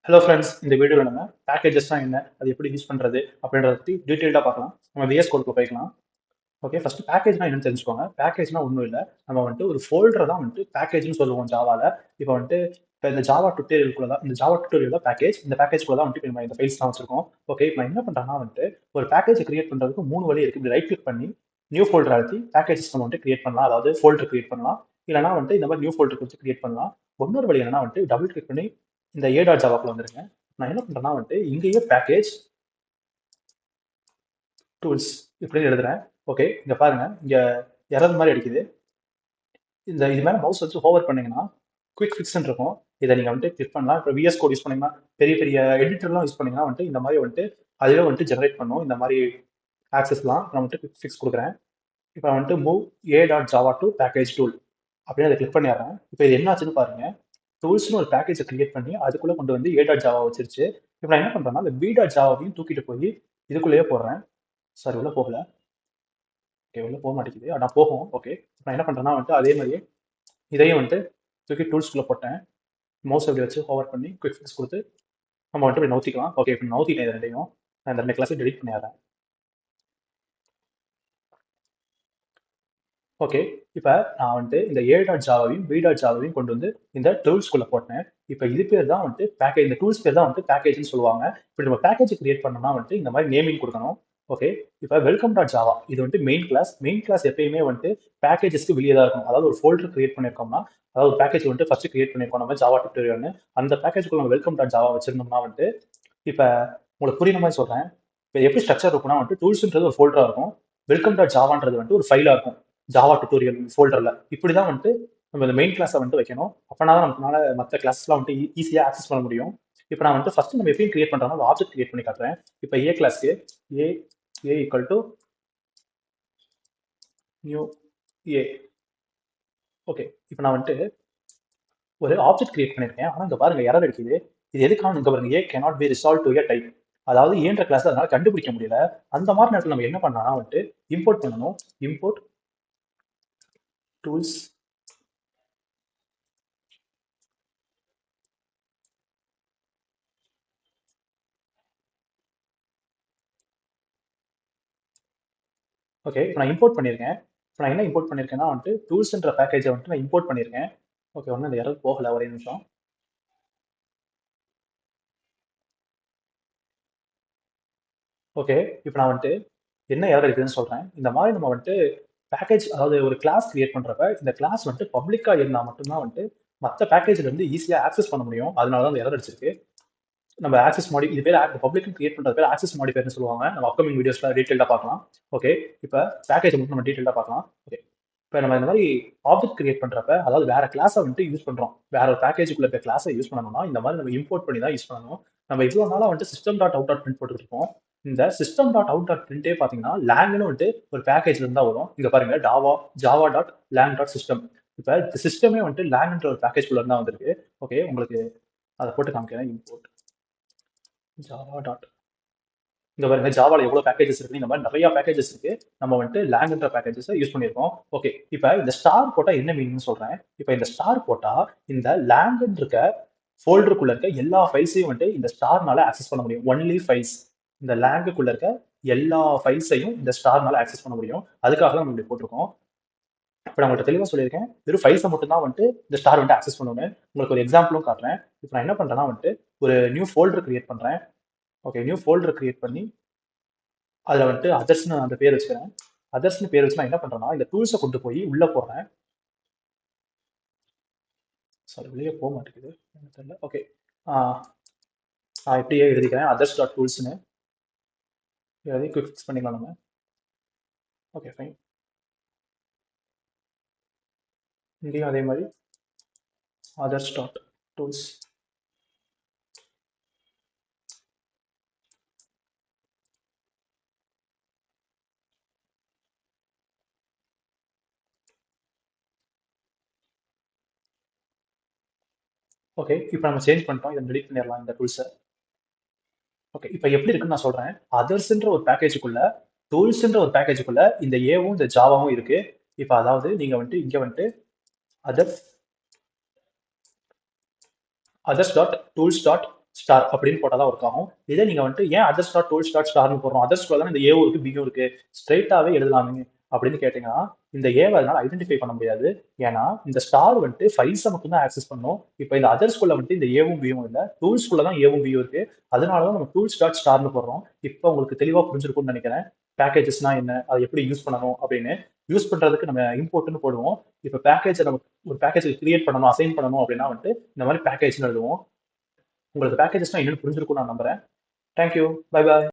Hello friends, இந்த வீடியோவில் நம்ம பேக்கேஜஸ்லாம் என்ன, அது எப்படி யூஸ் பண்ணுறது அப்படின்றத பற்றி டீட்டெயில்டாக பார்க்கலாம். நம்ம விஎஸ் கோடுக்கு போய்க்கலாம். ஓகே, ஃபர்ஸ்ட் பேக்கேஜ்னா என்னன்னு தெரிஞ்சுக்கோங்க. பேக்கேஜ்னா ஒன்றும் இல்லை, நம்ம வந்துட்டு ஒரு ஃபோல்டரை தான் வந்துட்டு பேக்கேஜ்னு சொல்லுவோம் ஜாவாவில். இப்போ வந்துட்டு இந்த ஜாவா டுட்டோரியலுக்குள்ள தான் இந்த ஜாவா டுட்டோரியல் தான் பேக்கேஜ். இந்த பேக்கேஜ்குள்ள தான் வந்துட்டு நம்ம இந்த ஃபைல்ஸ்லாம் வச்சிருக்கோம். ஓகே, இப்போ நான் என்ன பண்ணுறேன்னா வந்துட்டு ஒரு பேக்கேஜ் கிரியேட் பண்ணுறதுக்கு 3 வழி இருக்குது. இப்படி ரைட் கிளிக் பண்ணி நியூ ஃபோல்டர் அழுத்தி பேக்கேஜஸ் நம்ம வந்துட்டு கிரியேட் பண்ணலாம், அதாவது ஃபோல்டர் கிரியேட் பண்ணலாம். இல்லைனா வந்துட்டு இந்த மாதிரி நியூ ஃபோல்டர் கொடுத்து கிரியேட் பண்ணலாம். இன்னொரு வழி என்னன்னா வந்துட்டு டபுள் கிளிக் பண்ணி இந்த a.javaக்குள்ள வந்துருங்க. நான் என்ன பண்றேன்னா வந்துட்டு இங்கேயே பேக்கேஜ் டூல்ஸ் இப்படின்னு எழுதுறேன். ஓகே, இங்க பாருங்க, இங்க எரர் மாதிரி அடிக்குது. இது மேல மவுஸ் வச்சு ஹோவர் பண்ணீங்கன்னா குவிக் ஃபிக்ஸ்ன்னு இருக்கும். இதை நீங்க வந்துட்டு கிளிக் பண்ணலாம். இப்போ விஎஸ் கோட் யூஸ் பண்ணீங்கன்னா, பெரிய பெரிய எடிட்டர்லாம் யூஸ் பண்ணீங்கன்னா வந்துட்டு இந்த மாதிரி வந்துட்டு அதுவே வந்துட்டு ஜெனரேட் பண்ணும் இந்த மாதிரி ஆக்சஸ்லாம். நான் வந்துட்டு குவிக் ஃபிக்ஸ் கொடுக்குறேன். இப்போ வந்துட்டு move a.java to package tool அப்படின்னு அதை கிளிக் பண்ணிடுறேன். இப்போ இது என்னாச்சுன்னு பாருங்க, டூல்ஸ்னு ஒரு பேக்கேஜை கிரியேட் பண்ணி அதுக்குள்ள கொண்டு வந்து a.java வச்சிருச்சு. இப்போ நான் என்ன பண்றேன்னா இந்த b.javaவையும் தூக்கிட்டு போய் இதுக்குள்ளேயே போடுறேன். சாரி, உள்ள போகல. ஓகே, உள்ள போக மாட்டேங்குது. நான் போகும். ஓகே, நான் என்ன பண்றேன்னா வந்துட்டு அதே மாதிரியே இதையும் வந்துட்டு தூக்கி டூல்ஸ்குள்ள போட்டேன். மவுஸ் அப்படி வச்சு ஹோவர் பண்ணி குவிக் ஃபிக்ஸ் கொடுத்து நம்ம வந்துட்டு இப்படி நவுத்திக்கலாம். ஓகே, இப்போ நவுத்திட்டேன் இது ரெண்டையும். நான் இந்த 2 கிளாஸை டெலிட் பண்ணிடுறேன். ஓகே, இப்போ நான் வந்துட்டு இந்த a.javaவையும் b.javaவையும் கொண்டு வந்து இந்த டூல்ஸ்குள்ள போட்டேன். இப்போ இது பேர் தான் வந்துட்டு பேக்கேஜ். இந்த டூல்ஸ் பேர் தான் வந்துட்டு பேக்கேஜ்னு சொல்லுவாங்க. இப்போ நம்ம பேக்கேஜ் கிரியேட் பண்ணோம்னா வந்துட்டு இந்த மாதிரி நேமிங் கொடுக்கணும். ஓகே, இப்போ வெல்கம் டாட் ஜாவா இது வந்துட்டு மெயின் கிளாஸ். மெயின் கிளாஸ் எப்பயுமே வந்துட்டு பேக்கேஜஸ்க்கு வெளியே தான் இருக்கும். அதாவது ஒரு ஃபோல்டர் கிரியேட் பண்ணியிருக்கோம்னா, அதாவது ஒரு பேக்கேஜ் வந்துட்டு ஃபர்ஸ்ட் கிரியேட் பண்ணியிருக்கோம் நம்ம ஜாவா டுட்டோரியல்னு. அந்த பேக்கேஜ்க்குள்ள நம்ம வெல்கம் டாட் ஜாவா வச்சிருந்தோம்னா வந்துட்டு, இப்போ உங்களுக்கு புரியுற மாதிரி சொல்றேன். இப்போ எப்படி ஸ்ட்ரக்சர் இருக்கும்னா வந்துட்டு டூல்ஸ்ன்றது ஒரு ஃபோல்டரா இருக்கும். வெல்கம் டாட் ஜாவான்றது வந்துட்டு ஒரு ஃபைலா இருக்கும் ஜாவா டுட்டோரியல் ஃபோல்டர்ல. இப்படி தான் வந்துட்டு நம்ம இந்த மெயின் கிளாஸை வந்துட்டு வைக்கணும். அப்பனா தான் நம்மளால மற்ற கிளாஸ்லாம் வந்துட்டு ஈஸியாக ஆக்சஸ் பண்ண முடியும். இப்போ நான் வந்துட்டு ஃபர்ஸ்ட் நம்ம எப்பயும் கிரியேட் பண்றோம்னா ஒரு ஆப்ஜெக்ட் கிரியேட் பண்ணி காட்டுறேன். இப்போ ஏ கிளாஸ்க்கு A A equal to new A. Okay, இப்போ நான் வந்துட்டு ஒரு ஆப்ஜெக்ட் கிரியேட் பண்ணியிருக்கேன். ஆனால் இங்கே பாருங்க எரர் அடிக்குது. இது எதுக்கான இங்கே பாருங்க, ஏ cannot be resolved to a type. அதாவது ஏன்ற கிளாஸ் அதனால கண்டுபிடிக்க முடியல. அந்த மாதிரி நேரத்தில் நம்ம என்ன பண்ணலாம் வந்துட்டு இம்போர்ட் பண்ணணும். Import tools. ஓகே, இப்போ நான் இம்போர்ட் பண்ணியிருக்கேன். இப்போ நான் என்ன இம்போர்ட் பண்ணியிருக்கேன்னா வந்துட்டு டூல்ஸ்ன்ற பேக்கேஜை வந்துட்டு நான் இம்போர்ட் பண்ணியிருக்கேன். ஓகே, ஒன்றும் இந்த எரர் போகல, ஒரே நிமிஷம். ஓகே, இப்போ நான் வந்துட்டு என்ன எரர் இருக்குதுன்னு சொல்றேன். இந்த மாதிரி நம்ம வந்துட்டு பேக்கேஜ், அதாவது ஒரு கிளாஸ் கிரியேட் பண்றப்ப இந்த கிளாஸ் வந்துட்டு பப்ளிக்கா இருந்தால் மட்டும்தான் வந்துட்டு மற்ற பேக்கேஜ்ல இருந்து ஈஸியா ஆக்சஸ் பண்ண முடியும். அதனால தான் அந்த எரர் அடிச்சிருக்கு. நம்ம ஆக்சஸ் மாடி இது பேர் பப்ளிக் கிரியேட் பண்றது பேர் ஆக்சஸ் மாடிஃபயர்னு சொல்லுவாங்க. நம்ம அப்கமிங் வீடியோஸ்ல டீடைலா பார்க்கலாம். ஓகே, இப்போ பேக்கேஜ் மட்டும் நம்ம டீடைலா பார்க்கலாம். ஓகே, இப்போ நம்ம இந்த மாதிரி ஆப்ஜெக்ட் கிரியேட் பண்றப்ப, அதாவது வேற கிளாஸை வந்துட்டு யூஸ் பண்றோம், வேற ஒரு பேக்கேஜுக்குள்ள இருக்க கிளாஸை யூஸ் பண்ணணும்னா இந்த மாதிரி நம்ம இம்போர்ட் பண்ணி தான் யூஸ் பண்ணணும். நம்ம இவ்வளவு நாளா வந்துட்டு system dot out dot print போட்டுட்டு இருக்கோம். இந்த சிஸ்டம் டாட் அவுட் டாட் பிரிண்டே பாத்தீங்கன்னா லேங்னு வந்துட்டு ஒரு பேக்கேஜ்ல இருந்தா வரும். இங்க பாருங்க, Java dot lang dot system. இப்போ இந்த சிஸ்டமே வந்துட்டு லேங்ன்ற ஒரு பேக்கேஜ்குள்ள இருந்தா வந்திருக்கு. ஓகே, உங்களுக்கு அதை போட்டு காமிக்கிறேன். இம்போர்ட் ஜாவா டாட், இங்க பாருங்க ஜாவால எவ்வளவு பேக்கேஜஸ் இருக்கு. இந்த மாதிரி நிறைய பேக்கேஜஸ் இருக்கு. நம்ம வந்துட்டு லேங்ன்ற பேக்கேஜஸ் யூஸ் பண்ணியிருக்கோம். ஓகே, இப்போ இந்த ஸ்டார் போட்டா என்ன மீனிங்னு சொல்றேன். இப்போ இந்த ஸ்டார் போட்டா இந்த லேங்க்னு இருக்க ஃபோல்டருக்குள்ள இருக்க எல்லா ஃபைல்ஸையும் வந்துட்டு இந்த ஸ்டார்னால ஆக்சஸ் பண்ண முடியும். ஒன்லி ஃபைல்ஸ், இந்த லேங்குக்குள்ள இருக்க எல்லா ஃபைல்ஸையும் இந்த ஸ்டார்னால ஆக்சஸ் பண்ண முடியும். அதுக்காக தான் நம்ம இப்படி போட்டிருக்கோம். இப்போ நான் உங்கள்கிட்ட தெளிவாக சொல்லியிருக்கேன், வெறும் ஃபைல்ஸை மட்டும் தான் வந்துட்டு இந்த ஸ்டார் வந்துட்டு ஆக்சஸ் பண்ணுவேன். உங்களுக்கு ஒரு எக்ஸாம்பிளும் காட்டுறேன். இப்போ நான் என்ன பண்றேன்னா வந்துட்டு ஒரு நியூ ஃபோல்டர் கிரியேட் பண்றேன். ஓகே, நியூ ஃபோல்டர் கிரியேட் பண்ணி அதில் வந்துட்டு அதர்ஸ்னு அந்த பேர் வச்சுக்கிறேன். அதர்ஸ்னு பேர் வச்சு நான் என்ன பண்றேன்னா இந்த டூல்ஸை கொண்டு போய் உள்ள போடுறேன். சாரி, வெளியே போக மாட்டேங்குது, எனக்கு தெரியல. ஓகே, நான் இப்படியே எழுதிக்கிறேன் அதர்ஸ் டாட் டூல்ஸ்னு எழுதி குவிக் ஃபிக்ஸ் பண்ணிக்கலாம் நம்ம. Okay, fine. இங்கேயும் அதே மாதிரி அதர்ஸ் டாட் டூல்ஸ். ஓகே, இப்போ நம்ம சேஞ்ச் பண்ணிட்டோம். இதை டெலிட் பண்ணிடலாம் இந்த டூல்ஸை. ஓகே, இப்போ எப்படி இருக்குன்னு நான் சொல்றேன். அதர்ஸ்ன்ற ஒரு பேக்கேஜுக்குள்ள டூல்ஸ்ன்ற ஒரு பேக்கேஜுக்குள்ள இந்த ஏவும் இந்த ஜாவாவும் இருக்கு. இப்போ அதாவது நீங்க வந்துட்டு இங்க வந்துட்டு others others dot tools dot star அப்படின்னு போட்டால் தான் ஒர்க் ஆகும். இதே நீங்க வந்துட்டு ஏன் அதர்ஸ் டாட் டோல் டாட் ஸ்டார்னு போடுறோம், அதர்ஸ்குள்ள தானே இந்த ஏவும் இருக்கு பியும் இருக்கு, ஸ்ட்ரைட்டாவே எழுதலாமே அப்படின்னு கேட்டீங்கன்னா, இந்த ஏவை அதனால ஐடென்டிஃபை பண்ண முடியாது. ஏன்னா இந்த ஸ்டார் வந்துட்டு ஃபைல்ஸை மட்டும் தான் ஆக்சஸ் பண்ணும். இப்போ இந்த அதர்ஸ்குள்ள வந்துட்டு இந்த ஏவும் பியும் இல்லை, டூல்ஸ்குள்ள தான் ஏவும் பியும் இருக்கு. அதனால தான் நம்ம டூல்ஸ் டாட் ஸ்டார்னு போடுறோம். இப்போ உங்களுக்கு தெளிவாக புரிஞ்சிருக்கும்னு நினைக்கிறேன். பேக்கேஜஸ்னா என்ன, அதை எப்படி யூஸ் பண்ணணும் அப்படின்னு. யூஸ் பண்றதுக்கு நம்ம இம்போர்ட்னு போடுவோம். இப்போ பேக்கேஜை நம்ம ஒரு பேக்கேஜ் கிரியேட் பண்ணணும், அசைன் பண்ணணும் அப்படின்னா வந்துட்டு இந்த மாதிரி பேக்கேஜ்னு எழுதுவோம். உங்களுக்கு பேக்கேஜஸ்னா என்னன்னு புரிஞ்சிருக்கும் நான் நம்புறேன். தேங்க்யூ. Bye bye.